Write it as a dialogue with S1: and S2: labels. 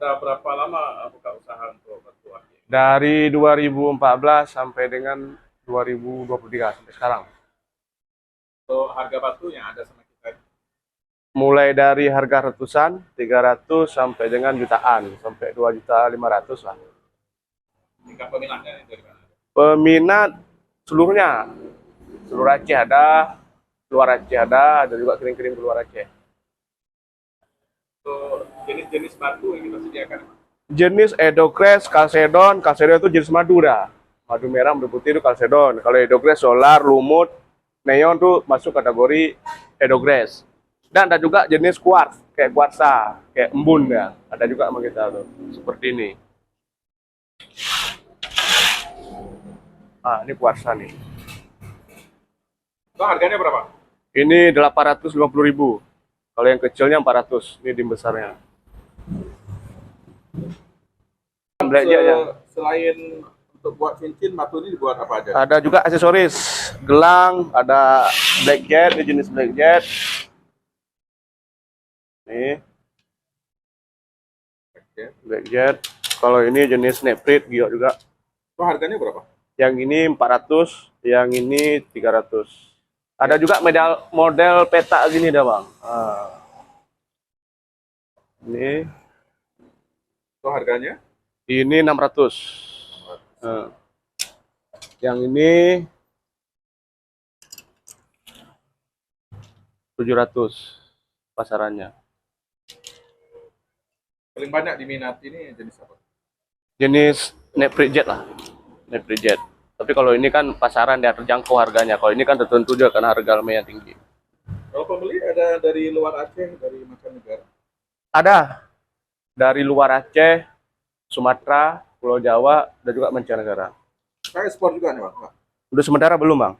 S1: Sudah berapa lama buka usaha untuk batu akik?
S2: Dari 2014 sampai dengan 2023 sampai sekarang.
S1: Untuk harga batu yang ada sama kita,
S2: Mulai dari harga ratusan, 300 sampai dengan jutaan, sampai 2.500.000 lah.
S1: tingkat peminatnya itu dari mana?
S2: Peminat seluruhnya, seluruh Aceh ada, luar Aceh ada juga kirim-kirim ke luar Aceh.
S1: Untuk jenis-jenis batu yang kita sediakan,
S2: Jenis Edogres, Kalsedon itu jenis madu dah. Madu merah, madu putih itu Kalsedon. Kalau Edogres solar, lumut, neon tuh masuk kategori Edogres. Dan ada juga jenis quartz, kayak kuarsa, kayak embun ya. Ada juga sama kita tuh, seperti ini. Ah, ini kuarsa nih.
S1: itu harganya berapa?
S2: Ini 850.000. Kalau yang kecilnya 400, ini dim besarnya.
S1: Selain untuk buat cincin, batu ini dibuat apa aja?
S2: Ada juga aksesoris, gelang, ada black jet, ini jenis black jet. Nih, black jet. Kalau ini jenis neprit juga.
S1: Itu harganya berapa?
S2: Yang ini 400, yang ini 300. Ada juga model peta gini dah bang. Ini.
S1: Itu harganya?
S2: Ini 600. Yang ini 700 pasarannya.
S1: Paling banyak diminati ini jenis apa?
S2: Jenis neprit jet lah. Neprit jet. Tapi kalau ini kan pasaran dia terjangkau harganya. Kalau ini kan tertentu juga karena harga lumayan tinggi.
S1: Kalau pembeli ada dari luar Aceh, dari mancanegara?
S2: Ada dari luar Aceh, Sumatera, Pulau Jawa, dan juga mancanegara.
S1: Saya ekspor juga nih Bang.
S2: Udah sementara belum bang?